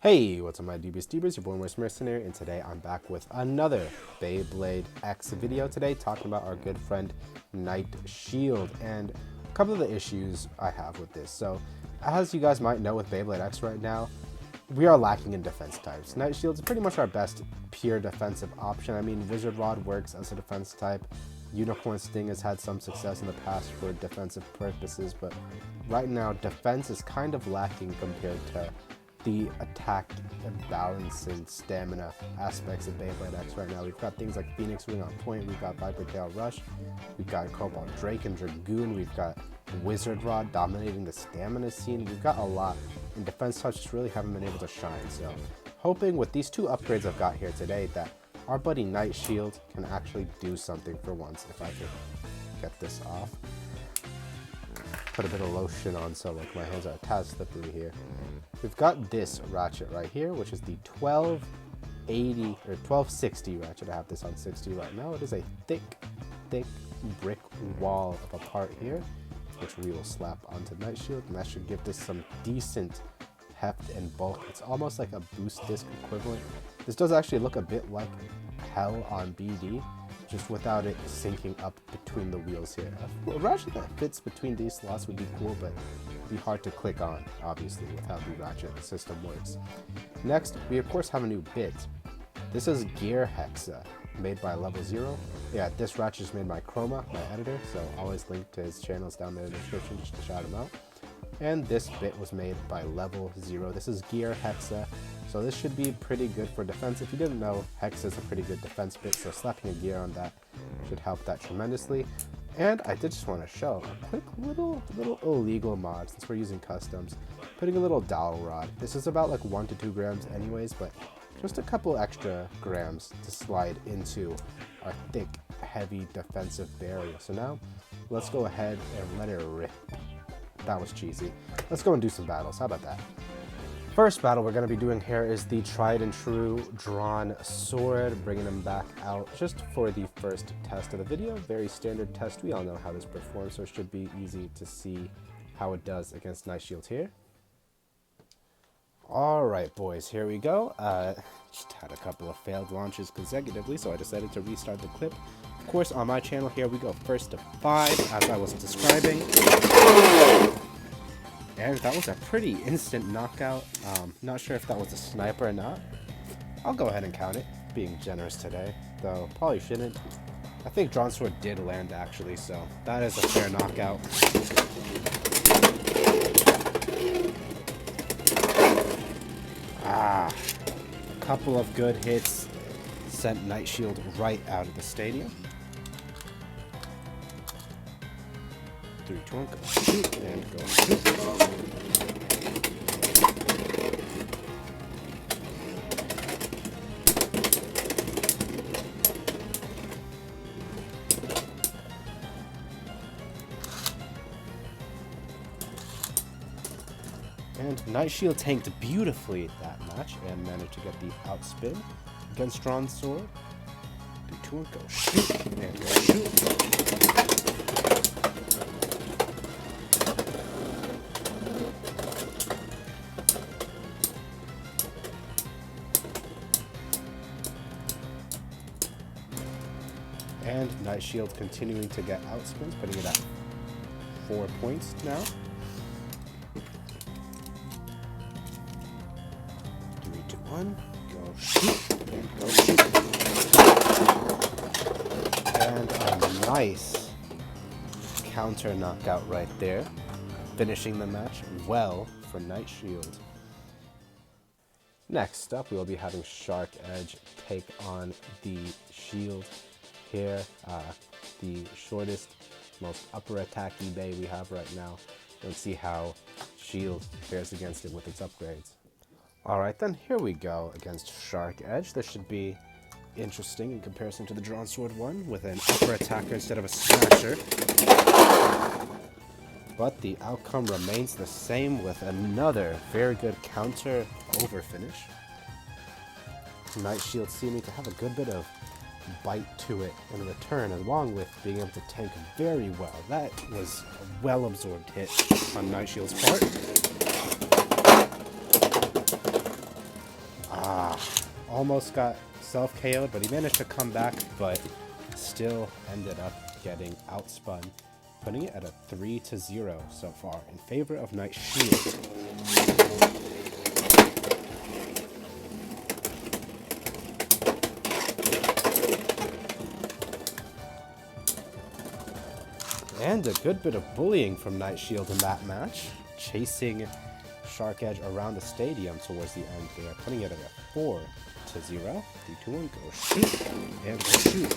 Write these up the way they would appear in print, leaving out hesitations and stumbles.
Hey, what's up my dubious Debers, your boy Morris Mercenary, and today I'm back with another Beyblade X video today, talking about our good friend Knight Shield and a couple of the issues I have with this. So, as you guys might know with Beyblade X right now, we are lacking in defense types. Knight Shield is pretty much our best pure defensive option. I mean, Wizard Rod works as a defense type. Unicorn Sting has had some success in the past for defensive purposes, but right now defense is kind of lacking compared to the attack and balance and stamina aspects of Beyblade X right now. We've got things like Phoenix Wing on point, we've got Viper Tail Rush, we've got Cobalt Dragon, Dragoon, we've got Wizard Rod dominating the stamina scene. We've got a lot, and defense touch just really haven't been able to shine. So hoping with these two upgrades I've got here today that our buddy Knight Shield can actually do something for once. If I could get this off. Put a bit of lotion on so like my hands are a tad slippery here. We've got this ratchet right here, which is the 1280 or 1260 ratchet. I have this on 60 right now. It is a thick brick wall of a part here, which we will slap onto Knight Shield, and that should give this some decent heft and bulk. It's almost like a boost disc equivalent. This does actually look a bit like Hell on BD, just without it sinking up between the wheels here. A ratchet that fits between these slots would be cool, but it'd be hard to click on, obviously, with how the ratchet system works. Next, we of course have a new bit. This is Gear Hexa, made by Level 0. Yeah, this ratchet is made by Chroma, my editor, so always link to his channels down there in the description just to shout him out. And this bit was made by Level 0. This is Gear Hexa, so this should be pretty good for defense. If you didn't know, Hexa is a pretty good defense bit, so slapping a gear on that should help that tremendously. And I did just want to show a quick little illegal mod, since we're using customs, putting a little dowel rod. This is about like 1 to 2 grams anyways, but just a couple extra grams to slide into our thick, heavy defensive barrier. So now, let's go ahead and let it rip. That was cheesy. Let's go and do some battles. How about that? First battle we're going to be doing here is the tried and true Dron Sword, bringing him back out just for the first test of the video. Very standard test. We all know how this performs, so it should be easy to see how it does against Knight Shield here. Alright boys, here we go. Just had a couple of failed launches consecutively, so I decided to restart the clip. Of course, on my channel here we go first to 5, as I was describing. And that was a pretty instant knockout. Not sure if that was a sniper or not. I'll go ahead and count it, being generous today, though probably shouldn't. I think Dron Sword did land actually, so that is a fair knockout. A couple of good hits sent Knight Shield right out of the stadium. 3, 2, 1, go shoot, and go shoot. And Knight Shield tanked beautifully that match and managed to get the outspin against Dron Sword. 3, 2, 1, go shoot, and go shoot. And Knight Shield continuing to get outspins, putting it at 4 points now. 3, 2, 1, go shoot, and go shoot. And a nice counter knockout right there, finishing the match well for Knight Shield. Next up, we will be having Shark Edge take on the Shield. Here, the shortest, most upper attacky bay we have right now. Let's see how Shield fares against it with its upgrades. Alright then, here we go against Shark Edge. This should be interesting in comparison to the Dron Sword one, with an upper attacker instead of a smasher. But the outcome remains the same with another very good counter over finish. Knight Shield seeming to have a good bit of bite to it in return, along with being able to tank very well. That was a well-absorbed hit on Knight Shield's part. almost got self-KO'd, but he managed to come back, but still ended up getting outspun, putting it at a 3-0 so far in favor of Knight Shield. And a good bit of bullying from Knight Shield in that match, chasing Shark Edge around the stadium towards the end there, putting it at a 4-0. 3, 2, 1, go shoot, and go shoot.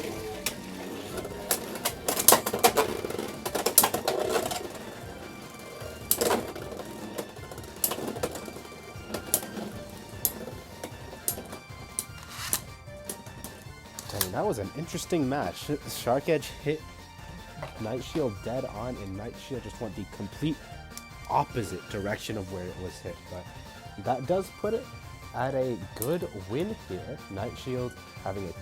Dang, that was an interesting match. Shark Edge hit Knight Shield dead on, and Knight Shield just went the complete opposite direction of where it was hit, but that does put it at a good win here. Knight Shield having a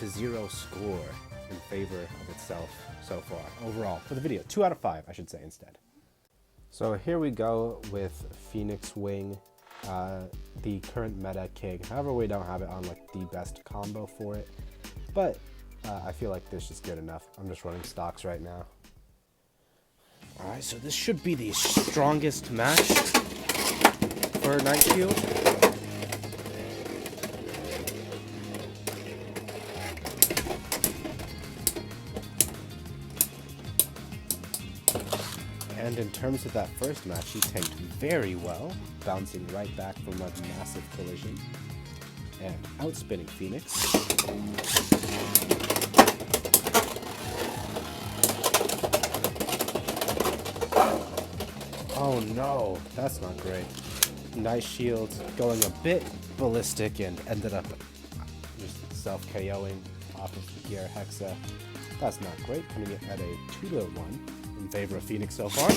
2-0 score in favor of itself so far overall for the video. 2 out of 5, I should say instead. So here we go with Phoenix Wing, the current meta king. However, we don't have it on like the best combo for it, but I feel like this is good enough. I'm just running stocks right now. Alright, so this should be the strongest match for Knight Shield. And in terms of that first match, he tanked very well, bouncing right back from a massive collision and outspinning Phoenix. Oh no, that's not great. Knight Shield going a bit ballistic and ended up just self-KOing off of Gear Hexa. That's not great, putting it at a 2-1 in favor of Phoenix so far.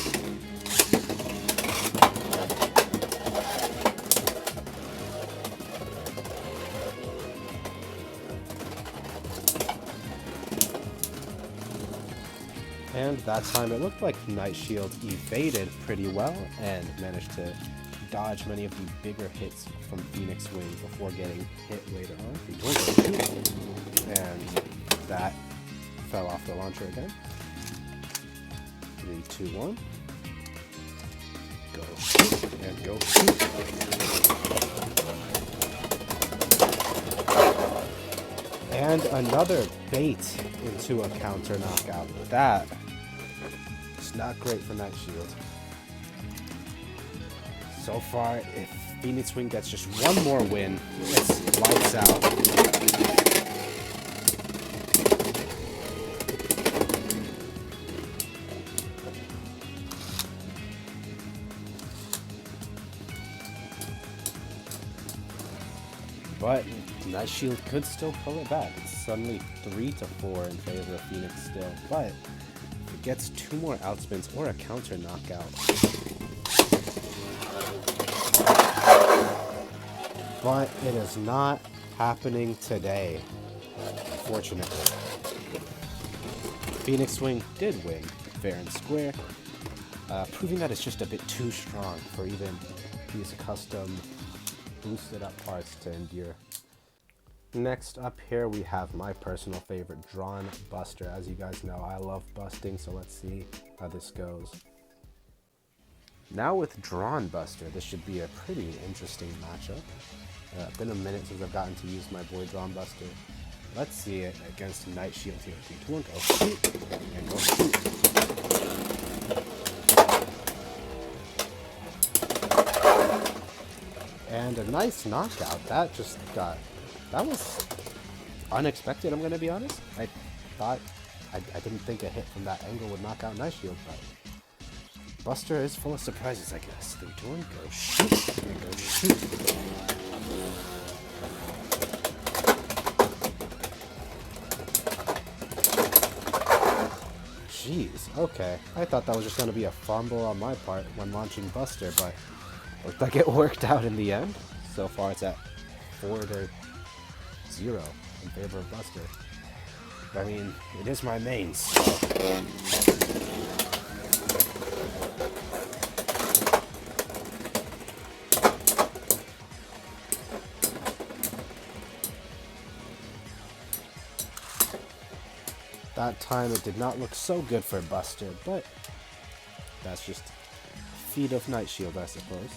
And that time it looked like Knight Shield evaded pretty well and managed to dodge many of the bigger hits from Phoenix Wing before getting hit later on. And that fell off the launcher again. 3, 2, 1. Go shoot and go shoot. And another bait into a counter knockout. That is not great for Knight Shield. So far, if Phoenix Wing gets just one more win, it's lights out. But Knight Shield could still pull it back. It's suddenly 3-4 in favor of Phoenix still. But if it gets 2 more outspins or a counter knockout, but it is not happening today, unfortunately. Phoenix Wing did win fair and square, proving that it's just a bit too strong for even these custom boosted up parts to endure. Next up here we have my personal favorite, Dron Buster. As you guys know, I love busting, so let's see how this goes. Now with Dron Buster, this should be a pretty interesting matchup. Been a minute since I've gotten to use my boy Dron Buster. Let's see it against Knight Shield here. 3, 2, 1, go shoot and go shoot. And a nice knockout. That was unexpected, I'm gonna be honest. I didn't think a hit from that angle would knock out Knight Shield, but Buster is full of surprises, I guess. 3, 2, 1, go shoot and go shoot. Jeez, okay. I thought that was just going to be a fumble on my part when launching Buster, but looked like it worked out in the end. So far it's at 4-0 in favor of Buster. I mean, it is my main, so. That time it did not look so good for Buster, but that's just feat of Night Shield, I suppose.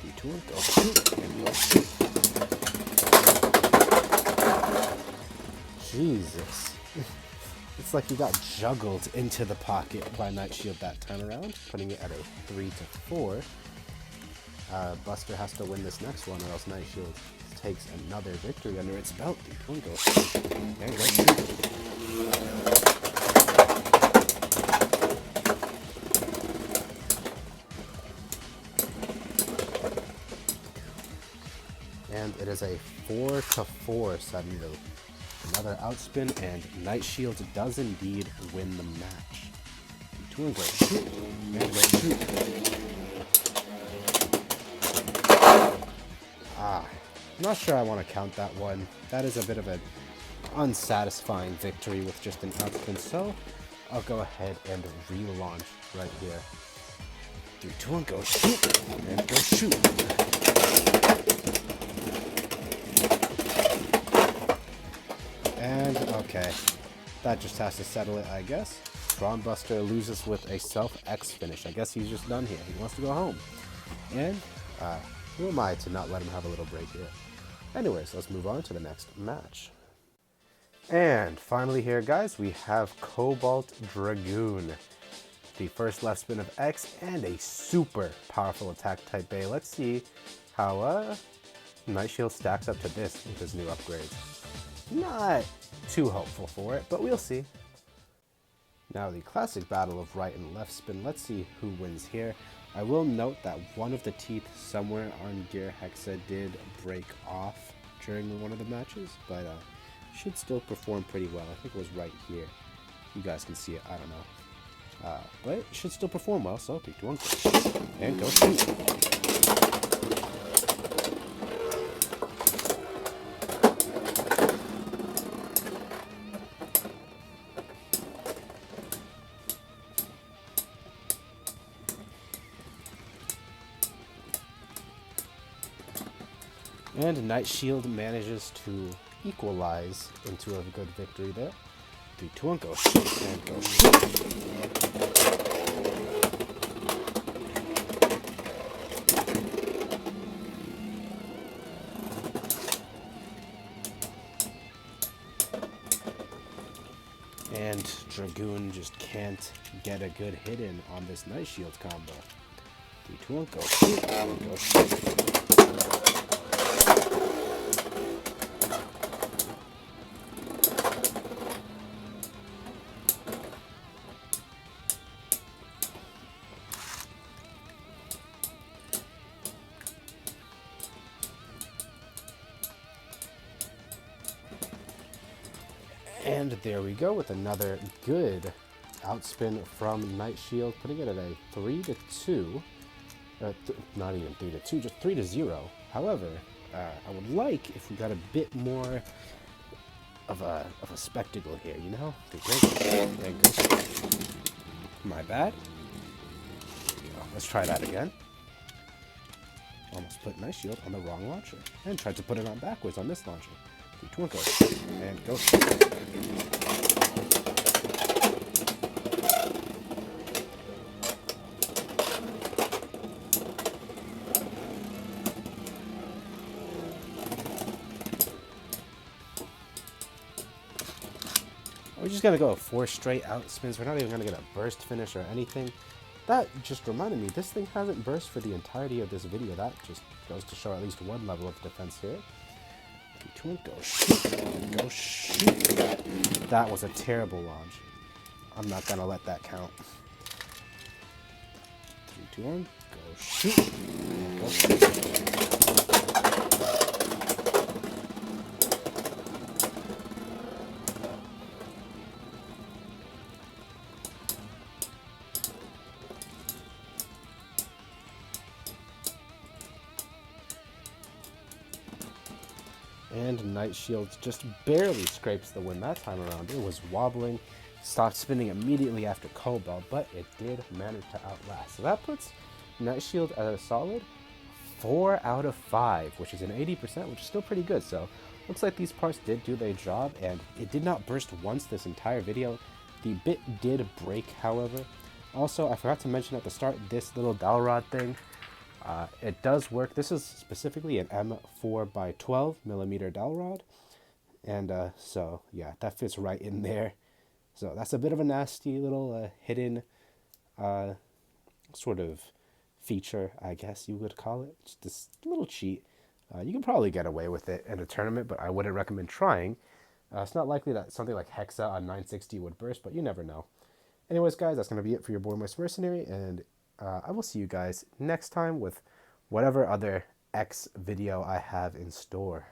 Detour, go shoot, and go shoot. Jesus. It's like he got juggled into the pocket by Night Shield that time around, putting it at a 3-4. Buster has to win this next one, or else Night Shield takes another victory under its belt. Detour, go shoot, and go shoot. And it is a 4-4 suddenly. Another outspin, and Night Shield does indeed win the match. Detour and go shoot, and go shoot. I'm not sure I want to count that one. That is a bit of an unsatisfying victory with just an outspin, so I'll go ahead and relaunch right here. Detour and go shoot, and go shoot. And okay, that just has to settle it, I guess. Dron Buster loses with a self-X finish. I guess he's just done here. He wants to go home. And who am I to not let him have a little break here? Anyways, let's move on to the next match. And finally here, guys, we have Cobalt Dragon. The first left spin of X and a super powerful attack type Bay. Let's see how Night Shield stacks up to this with his new upgrades. Not too hopeful for it, but we'll see. Now the classic battle of right and left spin. Let's see who wins here. I will note that one of the teeth somewhere on Gear Hexa did break off during one of the matches, but should still perform pretty well. I think it was right here. You guys can see it, I don't know. But it should still perform well, so 3, 2, 1, go. And go shoot. And Night Shield manages to equalize into a good victory there. 3, 2, 1, go shoot, and go shoot. And Dragoon just can't get a good hit in on this Night Shield combo. 3, 2, 1, go shoot, and go shoot. And there we go with another good outspin from Night Shield, putting it at a 3-2. Not even 3-2, just 3-0. However, I would like if we got a bit more of a spectacle here, you know? My bad. Let's try that again. Almost put Night Shield on the wrong launcher, and tried to put it on backwards on this launcher. 3, 2, 1, go, and go. We're just gonna go 4 straight out spins. We're not even gonna get a burst finish or anything. That just reminded me, this thing hasn't burst for the entirety of this video. That just goes to show at least one level of defense here. 3, 2, 1, go shoot, and go shoot. That was a terrible launch. I'm not gonna let that count. 3, 2, 1, go shoot, and go shoot. And Night Shield just barely scrapes the win that time around. It was wobbling, stopped spinning immediately after Cobalt, but it did manage to outlast. So that puts Night Shield at a solid 4 out of 5, which is an 80%, which is still pretty good. So Looks like these parts did do their job, and it did not burst once this entire video. The bit did break, however. Also, I forgot to mention at the start, this little dowel rod thing, it does work. This is specifically an M4x12 millimeter dowel rod, and so yeah, that fits right in there. So that's a bit of a nasty little hidden sort of feature, I guess you would call it. Just this little cheat. You can probably get away with it in a tournament, but I wouldn't recommend trying. It's not likely that something like Hexa on 960 would burst, but you never know. Anyways, guys, that's going to be it for your boy Moist Mercenary, and I will see you guys next time with whatever other X video I have in store.